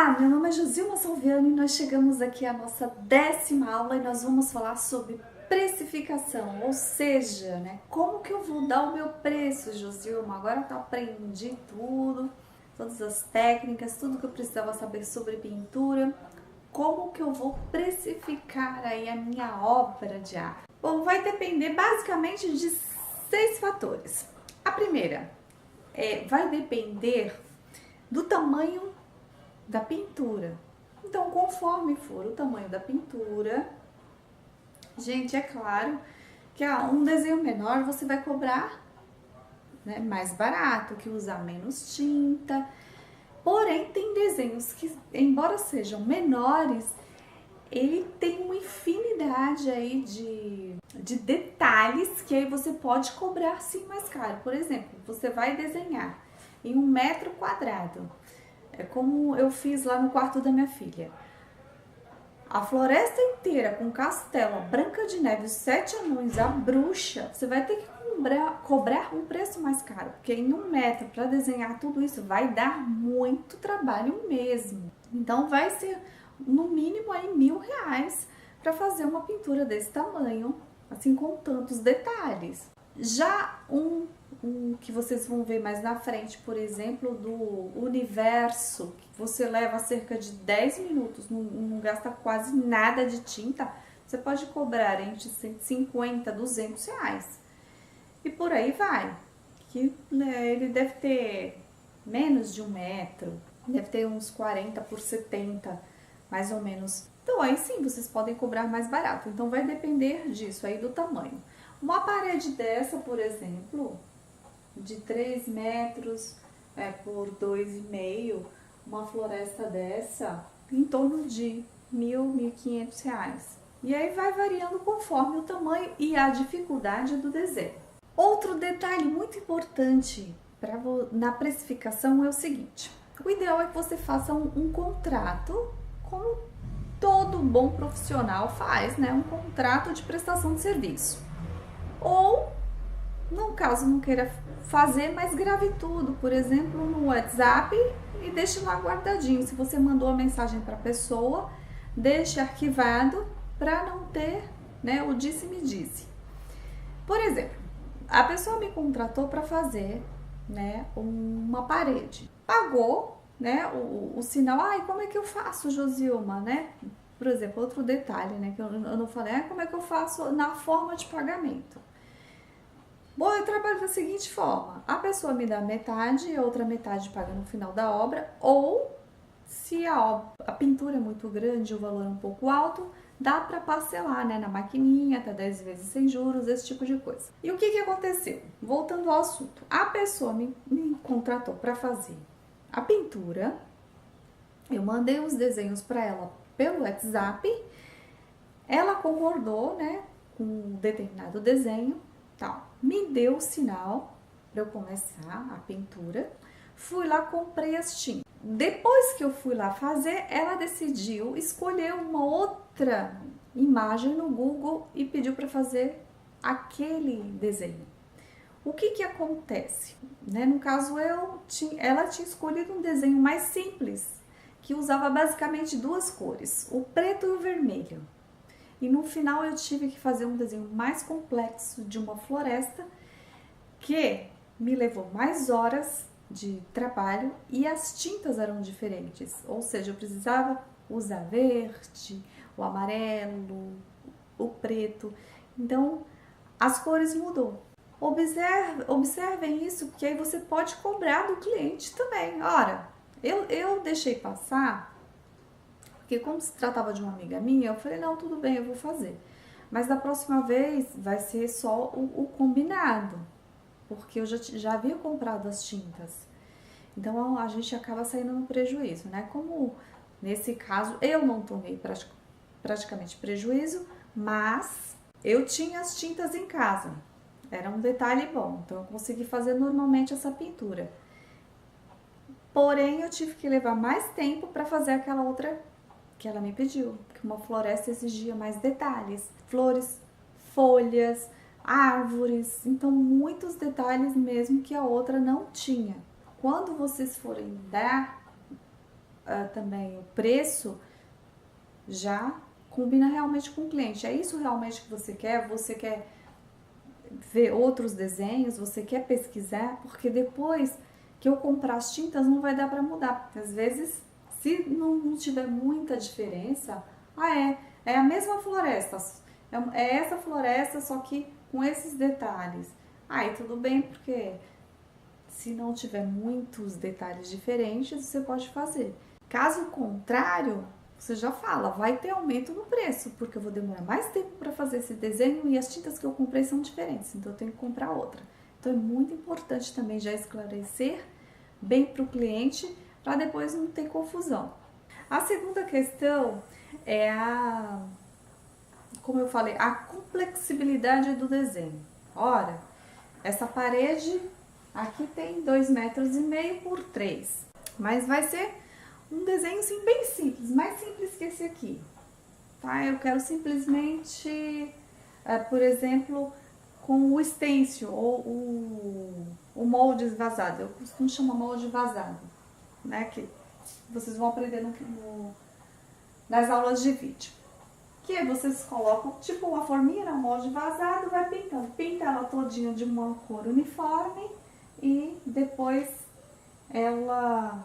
Olá, meu nome é Josilma Salviano e nós chegamos aqui à nossa 10ª aula e nós vamos falar sobre precificação, ou seja, né, como que eu vou dar o meu preço, Josilma? Agora eu aprendi tudo, todas as técnicas, tudo que eu precisava saber sobre pintura, como que eu vou precificar aí a minha obra de arte? Bom, vai depender basicamente de 6 fatores. A primeira vai depender do tamanho da pintura. Então, conforme for o tamanho da pintura, gente, é claro que um desenho menor você vai cobrar, né, mais barato, que usar menos tinta. Porém, tem desenhos que, embora sejam menores, ele tem uma infinidade aí de detalhes que aí você pode cobrar sim mais caro. Por exemplo, você vai desenhar em 1 m². É como eu fiz lá no quarto da minha filha. A floresta inteira com castelo, a Branca de Neve, os 7 anões, a bruxa, você vai ter que cobrar um preço mais caro, porque em 1 m para desenhar tudo isso vai dar muito trabalho mesmo. Então vai ser no mínimo aí R$ 1.000 para fazer uma pintura desse tamanho, assim com tantos detalhes. Já um que vocês vão ver mais na frente, por exemplo, do universo, que você leva cerca de 10 minutos, não gasta quase nada de tinta, você pode cobrar entre 150 e R$ 200. E por aí vai, que ele deve ter menos de 1 m, deve ter uns 40 por 70, mais ou menos. Então aí sim, vocês podem cobrar mais barato, então vai depender disso aí, do tamanho. Uma parede dessa, por exemplo, de 3 metros por 2,5, uma floresta dessa, em torno de R$ 1.000, R$ 1.500. E aí vai variando conforme o tamanho e a dificuldade do desenho. Outro detalhe muito importante na precificação é o seguinte: o ideal é que você faça um contrato, como todo bom profissional faz, né? Um contrato de prestação de serviço. Ou, no caso não queira fazer, mas grave tudo, por exemplo, no WhatsApp e deixe lá guardadinho. Se você mandou a mensagem para a pessoa, deixe arquivado para não ter, né, o disse-me-disse. Por exemplo, a pessoa me contratou para fazer, né, uma parede. Pagou, né, o sinal. Ai, como é que eu faço, Josilma, né? Por exemplo, outro detalhe, né, que eu não falei, como é que eu faço na forma de pagamento? Bom, eu trabalho da seguinte forma: a pessoa me dá metade e a outra metade paga no final da obra, ou se a pintura é muito grande, o valor é um pouco alto, dá para parcelar, né, na maquininha, até 10 vezes sem juros, esse tipo de coisa. E o que aconteceu? Voltando ao assunto, a pessoa me contratou para fazer a pintura, eu mandei os desenhos para ela pelo WhatsApp, ela concordou, né, com um determinado desenho, tal, me deu o sinal para eu começar a pintura, fui lá, comprei as tintas. Depois que eu fui lá fazer, ela decidiu escolher uma outra imagem no Google e pediu para fazer aquele desenho. O que acontece? Né? No caso, ela tinha escolhido um desenho mais simples, que usava basicamente 2 cores, o preto e o vermelho. E no final eu tive que fazer um desenho mais complexo de uma floresta, que me levou mais horas de trabalho e as tintas eram diferentes. Ou seja, eu precisava usar verde, o amarelo, o preto. Então, as cores mudou. Observem isso, porque aí você pode cobrar do cliente também. Ora, eu deixei passar, porque como se tratava de uma amiga minha, eu falei, não, tudo bem, eu vou fazer. Mas da próxima vez vai ser só o combinado, porque eu já havia comprado as tintas. Então a gente acaba saindo no prejuízo, né? Como nesse caso eu não tomei praticamente prejuízo, mas eu tinha as tintas em casa. Era um detalhe bom, então eu consegui fazer normalmente essa pintura. Porém, eu tive que levar mais tempo para fazer aquela outra que ela me pediu, porque uma floresta exigia mais detalhes, flores, folhas, árvores, então muitos detalhes mesmo que a outra não tinha. Quando vocês forem dar também o preço já combina realmente com o cliente. É isso realmente que você quer? Você quer ver outros desenhos? Você quer pesquisar? Porque depois que eu comprar as tintas não vai dar para mudar. Porque às vezes, se não tiver muita diferença, é a mesma floresta. É essa floresta, só que com esses detalhes. Aí tudo bem, porque se não tiver muitos detalhes diferentes, você pode fazer. Caso contrário, você já fala, vai ter aumento no preço, porque eu vou demorar mais tempo para fazer esse desenho e as tintas que eu comprei são diferentes, então eu tenho que comprar outra. Então é muito importante também já esclarecer bem para o cliente, para depois não ter confusão. A segunda questão é como eu falei, a complexibilidade do desenho. Ora, essa parede aqui tem 2,5 metros por 3, mas vai ser um desenho assim bem simples, mais simples que esse aqui, tá? Eu quero simplesmente, por exemplo, com o stencil ou o molde vazado. Eu costumo chamar molde vazado, né? Que vocês vão aprender nas aulas de vídeo. Que aí vocês colocam tipo uma forminha no molde vazado, vai pintando. Pinta ela todinha de uma cor uniforme e depois ela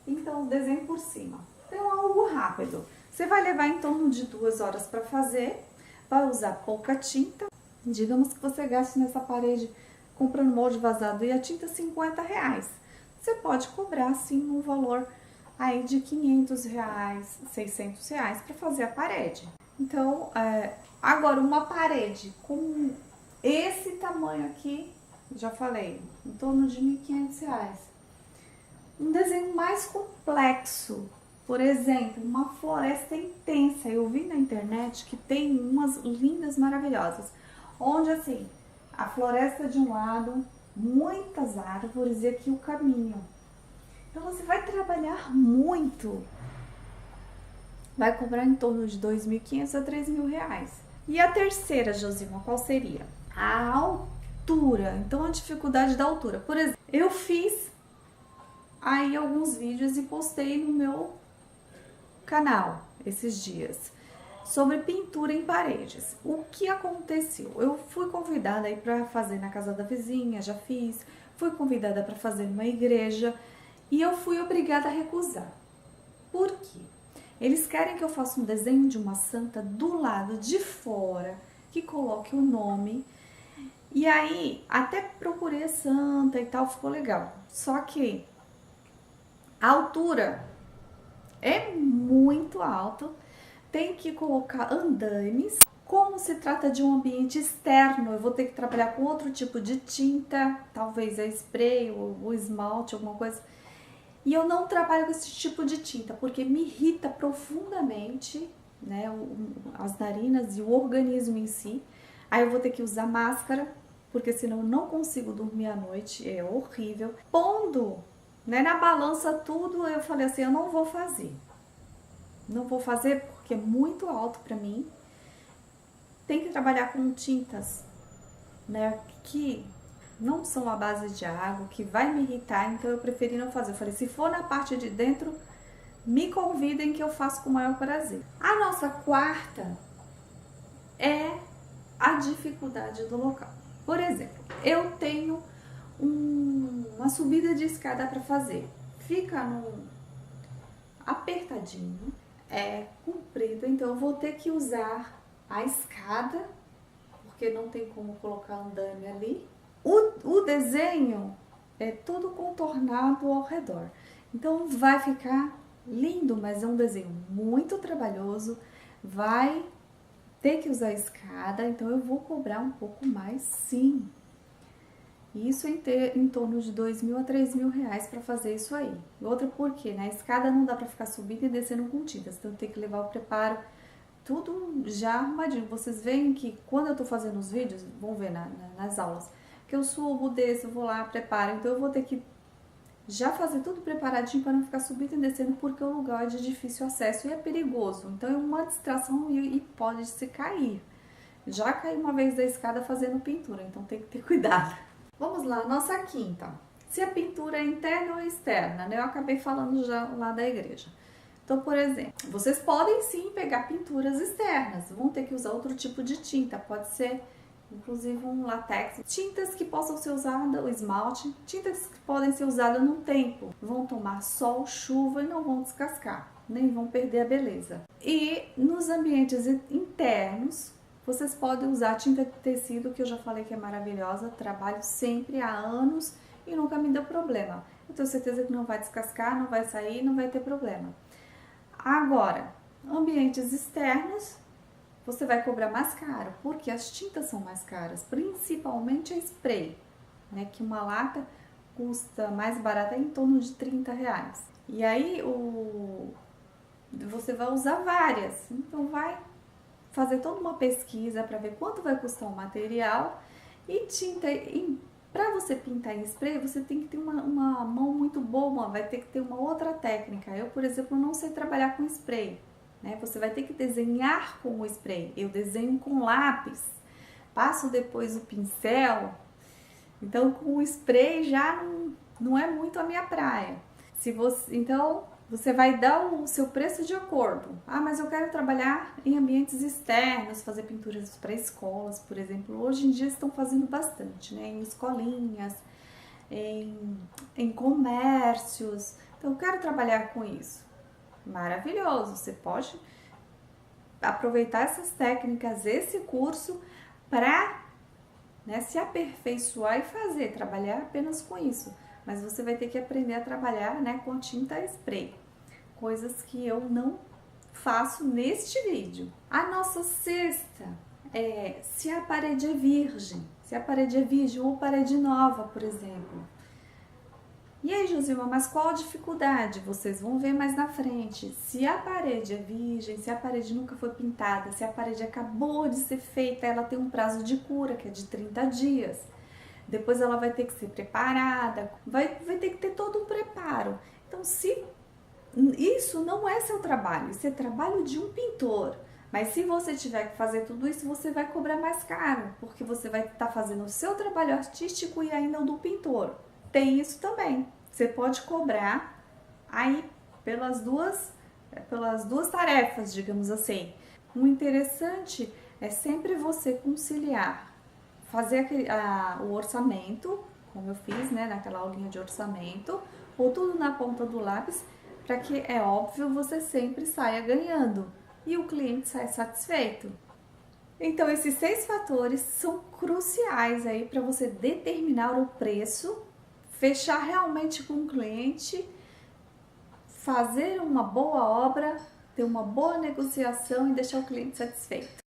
pinta o desenho por cima. Então, algo rápido. Você vai levar em torno de 2 horas para fazer, vai usar pouca tinta. Digamos que você gaste nessa parede comprando molde vazado e a tinta R$50. Você pode cobrar assim um valor aí de R$500, R$600 para fazer a parede. Então, agora uma parede com esse tamanho aqui, já falei, em torno de R$1.500. Um desenho mais complexo, por exemplo, uma floresta intensa. Eu vi na internet que tem umas lindas, maravilhosas, onde assim, a floresta de um lado, muitas árvores e aqui o caminho. Então você vai trabalhar muito, vai cobrar em torno de R$2.500 a R$3.000. E a terceira, Josilma, qual seria? A altura. Então a dificuldade da altura. Por exemplo, eu fiz aí alguns vídeos e postei no meu canal esses dias sobre pintura em paredes. O que aconteceu? Eu fui convidada aí para fazer na casa da vizinha, já fiz. Fui convidada para fazer numa igreja e eu fui obrigada a recusar. Por quê? Eles querem que eu faça um desenho de uma santa do lado de fora, que coloque o nome. E aí, até procurei a santa e tal, ficou legal. Só que a altura é muito alta, tem que colocar andames. Como se trata de um ambiente externo, eu vou ter que trabalhar com outro tipo de tinta, talvez a spray ou esmalte, alguma coisa. E eu não trabalho com esse tipo de tinta, porque me irrita profundamente, né, as narinas e o organismo em si. Aí eu vou ter que usar máscara, porque senão eu não consigo dormir à noite, é horrível. Pondo, né, na balança tudo, eu falei assim, eu não vou fazer. Não vou fazer porque é muito alto pra mim. Tem que trabalhar com tintas, né, que não são à base de água, que vai me irritar, então eu preferi não fazer. Eu falei, se for na parte de dentro, me convidem que eu faço com o maior prazer. A nossa quarta é a dificuldade do local. Por exemplo, eu tenho uma subida de escada para fazer. Fica apertadinho, é comprido, então eu vou ter que usar a escada, porque não tem como colocar andame ali. O desenho é todo contornado ao redor, então vai ficar lindo, mas é um desenho muito trabalhoso, vai ter que usar escada, então eu vou cobrar um pouco mais, sim. Isso em torno de R$2.000 a R$3.000 para fazer isso aí. E outra porque na escada não dá para ficar subindo e descendo com tintas, então tem que levar o preparo tudo já arrumadinho. Vocês veem que quando eu tô fazendo os vídeos, vão ver nas aulas, que eu subo, desço, vou lá, preparo. Então eu vou ter que já fazer tudo preparadinho para não ficar subindo e descendo, porque o lugar é de difícil acesso e é perigoso. Então é uma distração e pode se cair. Já caí uma vez da escada fazendo pintura, então tem que ter cuidado. Vamos lá, nossa quinta. se a pintura é interna ou externa, né? Eu acabei falando já lá da igreja. Então, por exemplo, vocês podem sim pegar pinturas externas, vão ter que usar outro tipo de tinta, pode ser inclusive um látex, tintas que possam ser usadas, o esmalte, tintas que podem ser usadas no tempo, vão tomar sol, chuva e não vão descascar, nem vão perder a beleza. E nos ambientes internos, vocês podem usar tinta de tecido, que eu já falei que é maravilhosa, trabalho sempre há anos e nunca me deu problema. Eu tenho certeza que não vai descascar, não vai sair, não vai ter problema. Agora, ambientes externos, você vai cobrar mais caro, porque as tintas são mais caras, principalmente a spray, né? Que uma lata custa mais barata em torno de R$30. E aí você vai usar várias, então vai fazer toda uma pesquisa para ver quanto vai custar o material e tinta. Para você pintar em spray, você tem que ter uma mão muito boa, vai ter que ter uma outra técnica. Eu, por exemplo, não sei trabalhar com spray, né? Você vai ter que desenhar com o spray. Eu desenho com lápis, passo depois o pincel. Então, com o spray já não é muito a minha praia. Então, você vai dar o seu preço de acordo. Ah, mas eu quero trabalhar em ambientes externos, fazer pinturas para escolas, por exemplo. Hoje em dia estão fazendo bastante, né? Em escolinhas, em comércios. Então, eu quero trabalhar com isso. Maravilhoso! Você pode aproveitar essas técnicas, esse curso, para, né, se aperfeiçoar e trabalhar apenas com isso. Mas você vai ter que aprender a trabalhar, né, com tinta spray, coisas que eu não faço neste vídeo. A nossa sexta é se a parede é virgem, ou parede nova, por exemplo. E aí, Josilma, mas qual a dificuldade? Vocês vão ver mais na frente. Se a parede é virgem, se a parede nunca foi pintada, se a parede acabou de ser feita, ela tem um prazo de cura, que é de 30 dias. Depois ela vai ter que ser preparada, vai ter que ter todo um preparo. Então, se isso não é seu trabalho, isso é trabalho de um pintor. Mas se você tiver que fazer tudo isso, você vai cobrar mais caro, porque você vai estar fazendo o seu trabalho artístico e ainda o do pintor. Tem isso também. Você pode cobrar aí pelas duas tarefas, digamos assim. O interessante é sempre você conciliar, fazer o orçamento, como eu fiz, né, naquela aulinha de orçamento, ou tudo na ponta do lápis, para que, é óbvio, você sempre saia ganhando e o cliente saia satisfeito. Então, esses 6 fatores são cruciais aí para você determinar o preço, fechar realmente com o cliente, fazer uma boa obra, ter uma boa negociação e deixar o cliente satisfeito.